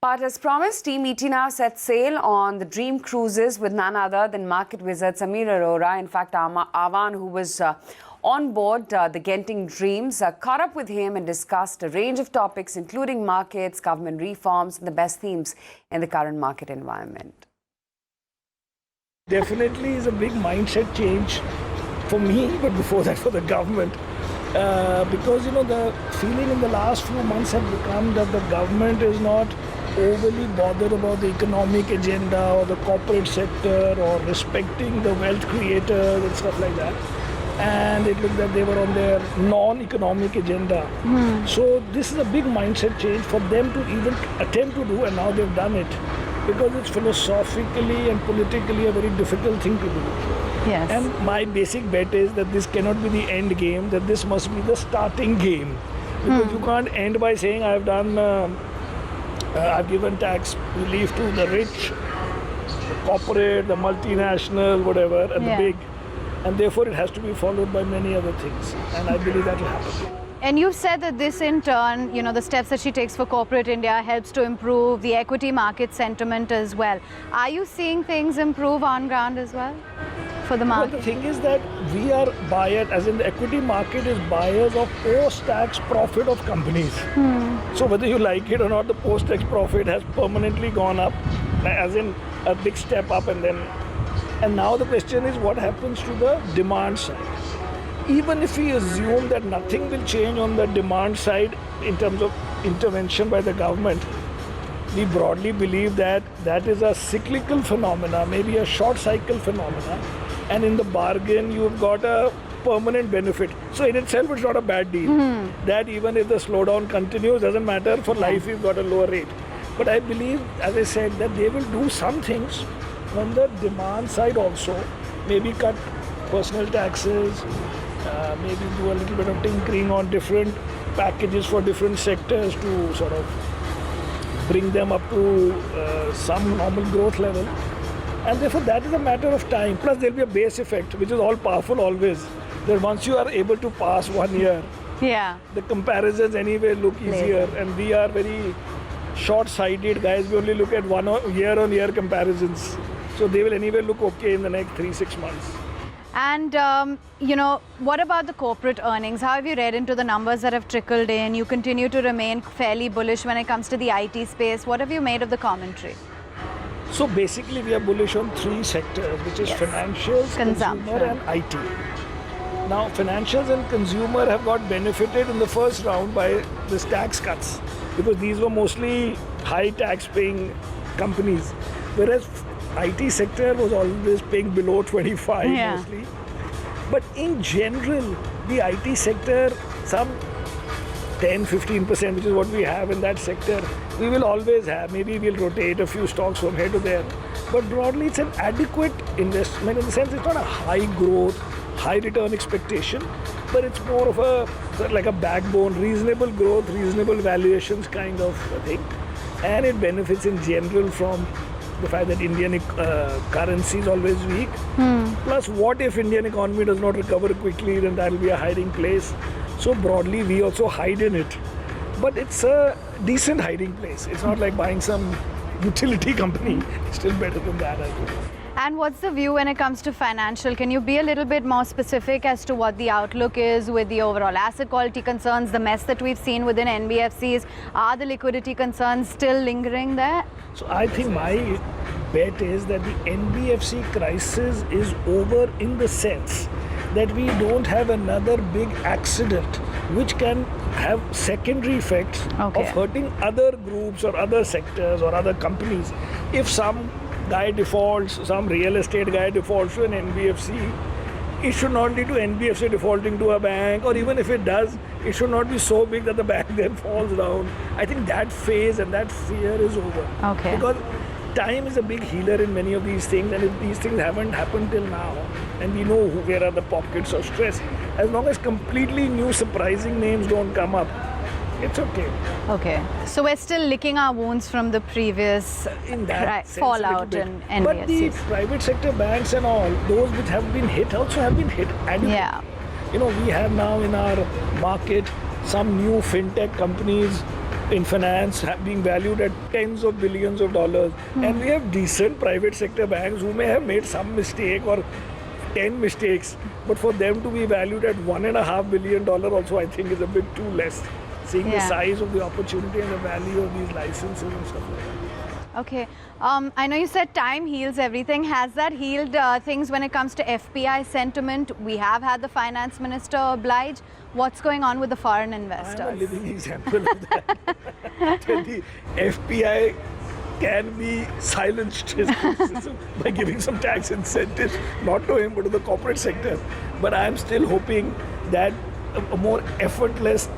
But as promised, Team ET now sets sail on the dream cruises with none other than market wizard Samir Arora. In fact, Avanne, who was on board the Genting Dreams, caught up with him and discussed a range of topics, including markets, government reforms, and the best themes in the current market environment. Definitely is a big mindset change for me, but before that for the government. Because, the feeling in the last few months have become that the government is not overly bothered about the economic agenda or the corporate sector or respecting the wealth creators and stuff like that. And it looked that they were on their non-economic agenda. So this is a big mindset change for them to even attempt to do, and now they've done it. Because it's philosophically and politically a very difficult thing to do. Yes. And my basic bet is that this cannot be the end game, that this must be the starting game. Because you can't end by saying I've given tax relief to the rich, the corporate, the multinational, whatever, and the big. And therefore it has to be followed by many other things. And I believe that will happen. And you've said that this in turn, the steps that she takes for corporate India helps to improve the equity market sentiment as well. Are you seeing things improve on ground as well for the market? Well, the thing is that we are buyers, as in the equity market is buyers of post-tax profit of companies. So whether you like it or not, the post-tax profit has permanently gone up, as in a big step up, and now the question is what happens to the demand side. Even if we assume that nothing will change on the demand side in terms of intervention by the government, we broadly believe that that is a cyclical phenomena, maybe a short cycle phenomena, and in the bargain you've got a permanent benefit. So in itself it's not a bad deal. That even if the slowdown continues, doesn't matter, for life you've got a lower rate. But I believe, as I said, that they will do some things on the demand side also, maybe cut personal taxes, maybe do a little bit of tinkering on different packages for different sectors to sort of bring them up to some normal growth level. And therefore that is a matter of time. Plus there will be a base effect, which is all powerful always. That once you are able to pass 1 year, the comparisons anyway look easier. And we are very short-sighted guys. We only look at year-on-year comparisons. So they will anyway look okay in the next 3-6 months. And, what about the corporate earnings? How have you read into the numbers that have trickled in? You continue to remain fairly bullish when it comes to the IT space. What have you made of the commentary? So basically we are bullish on 3 sectors, which is financials, consumer and IT. Now financials and consumer have got benefited in the first round by this tax cuts, because these were mostly high tax paying companies, whereas IT sector was always paying below 25 mostly. But in general, the IT sector, some 10-15%, which is what we have in that sector, we will always have. Maybe we'll rotate a few stocks from here to there. But broadly, it's an adequate investment in the sense it's not a high growth, high return expectation, but it's more of like a backbone, reasonable growth, reasonable valuations kind of thing. And it benefits in general from the fact that Indian currency is always weak. Plus, what if Indian economy does not recover quickly, then that will be a hiding place. So broadly, we also hide in it. But it's a decent hiding place. It's not like buying some utility company. It's still better than that, I think. And what's the view when it comes to financial? Can you be a little bit more specific as to what the outlook is with the overall asset quality concerns, the mess that we've seen within NBFCs? Are the liquidity concerns still lingering there? So I think my bet is that the NBFC crisis is over in the sense that we don't have another big accident which can have secondary effects of hurting other groups or other sectors or other companies. If some guy defaults, some real estate guy defaults to an NBFC, it should not lead to NBFC defaulting to a bank, or even if it does, it should not be so big that the bank then falls down. I think that phase and that fear is over. Because time is a big healer in many of these things, and if these things haven't happened till now, and we know where are the pockets of stress, as long as completely new surprising names don't come up, it's okay. So we're still licking our wounds from the previous fallout in NBFCs. But the private sector banks and all, those which have been hit also have been hit adequately. We have now in our market some new fintech companies in finance being valued at tens of billions of dollars. And we have decent private sector banks who may have made some mistake or 10 mistakes, but for them to be valued at $1.5 billion also, I think is a bit too less, seeing the size of the opportunity and the value of these licenses and stuff like that. Okay. I know you said time heals everything. Has that healed things when it comes to FPI sentiment? We have had the finance minister oblige. What's going on with the foreign investors? I'm a living example of that. That the FPI can be silenced by giving some tax incentives, not to him but to the corporate sector. But I'm still hoping that a more effortless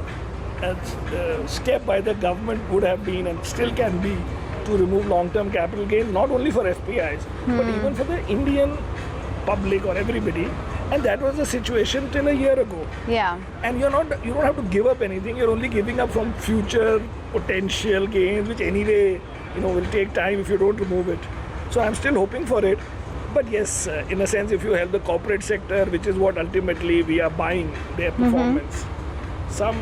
step by the government would have been and still can be to remove long-term capital gains, not only for FPIs, but even for the Indian public or everybody. And that was the situation till a year ago. Yeah. And you don't have to give up anything. You're only giving up from future potential gains, which anyway, will take time if you don't remove it. So I'm still hoping for it. But yes, in a sense, if you help the corporate sector, which is what ultimately we are buying their performance, some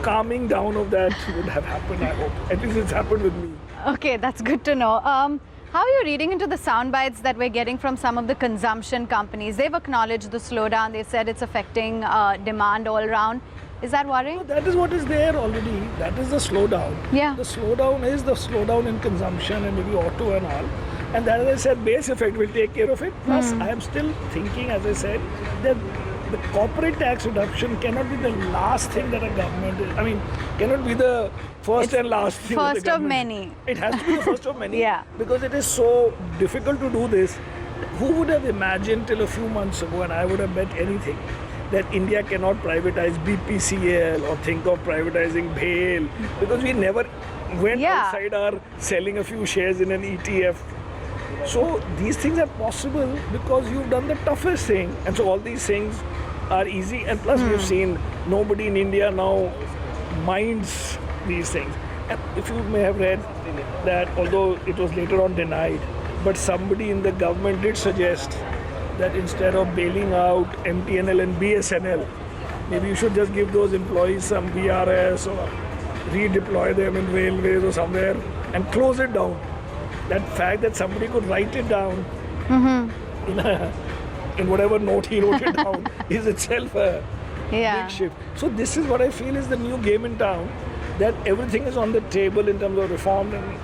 calming down of that would have happened, I hope. At least it's happened with me. Okay, that's good to know. How are you reading into the sound bites that we're getting from some of the consumption companies? They've acknowledged the slowdown. They said it's affecting demand all around. Is that worrying? No, that is what is there already. That is the slowdown. Yeah. The slowdown is the slowdown in consumption and maybe auto and all. And that, as I said, base effect will take care of it. Plus, I am still thinking, as I said, that the corporate tax reduction cannot be the last thing that a government is. Cannot be the first and last thing. First of many. It has to be the first of many. Yeah. Because it is so difficult to do this. Who would have imagined till a few months ago, and I would have bet anything, that India cannot privatize BPCL or think of privatizing BHEL, because we never went outside our selling a few shares in an ETF. So these things are possible because you've done the toughest thing, and so all these things are easy. And plus we've seen nobody in India now minds these things. And if you may have read that, although it was later on denied, but somebody in the government did suggest that instead of bailing out MTNL and BSNL, maybe you should just give those employees some VRS or redeploy them in railways or somewhere and close it down. That fact that somebody could write it down in whatever note he wrote it down is itself a big shift. So this is what I feel is the new game in town, that everything is on the table in terms of reform, and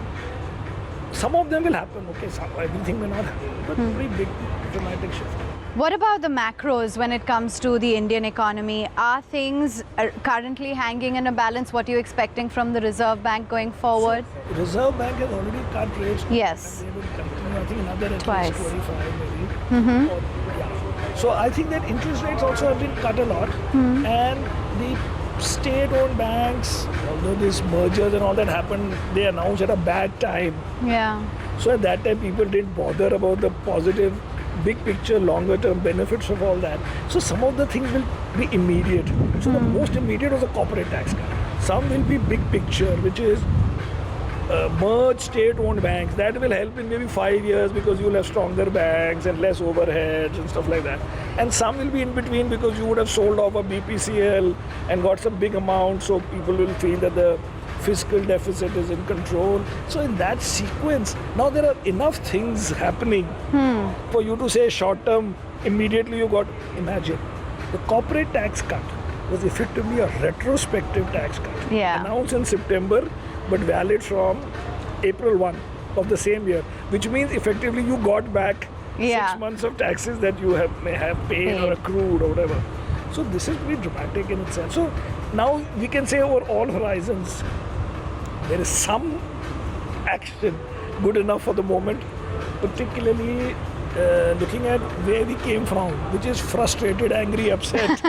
some of them will happen, okay, everything may not happen, but pretty big dramatic shift. What about the macros when it comes to the Indian economy? Are things currently hanging in a balance? What are you expecting from the Reserve Bank going forward? So, Reserve Bank has already cut rates. Yes. They will continue, I think another at Twice. least 25 maybe. So I think that interest rates also have been cut a lot. And the state-owned banks, although these mergers and all that happened, they announced at a bad time. Yeah. So at that time, people didn't bother about the positive, big picture, longer term benefits of all that. So some of the things will be immediate. So the most immediate was a corporate tax cut. Some will be big picture, which is merge state-owned banks. That will help in maybe 5 years because you'll have stronger banks and less overheads and stuff like that. And some will be in between because you would have sold off a BPCL and got some big amount, so people will feel that the fiscal deficit is in control. So in that sequence, now there are enough things happening for you to say short term, immediately you got, imagine, the corporate tax cut was effectively a retrospective tax cut. Yeah. Announced in September, but valid from April 1 of the same year, which means effectively you got back 6 months of taxes that you may have paid or accrued or whatever. So this is pretty dramatic in itself. So now we can say over all horizons, there is some action good enough for the moment, particularly looking at where we came from, which is frustrated, angry, upset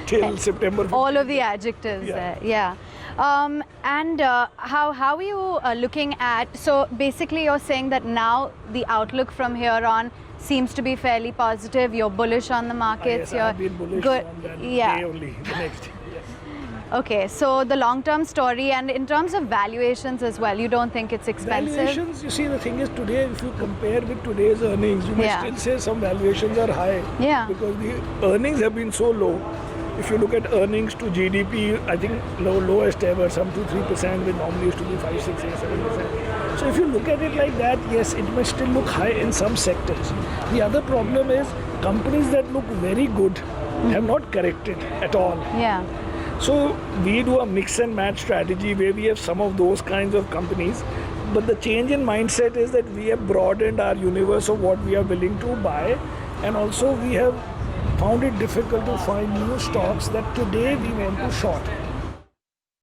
till September 15th. All of the adjectives there, and how are you looking at, so basically you're saying that now the outlook from here on seems to be fairly positive, you're bullish on the markets, Yes, you're I've been bullish good, on that day only, the next day. Yes. Okay, so the long-term story, and in terms of valuations as well, you don't think it's expensive? Valuations, you see, the thing is today, if you compare with today's earnings, you may still say some valuations are high. Yeah. Because the earnings have been so low. If you look at earnings to GDP, I think lowest ever, some 2-3%, which normally used to be 5, 6, 8, 7%. So if you look at it like that, yes, it may still look high in some sectors. The other problem is companies that look very good have not corrected at all. Yeah. So we do a mix and match strategy where we have some of those kinds of companies. But the change in mindset is that we have broadened our universe of what we are willing to buy, and also we have found it difficult to find new stocks that today we want to short.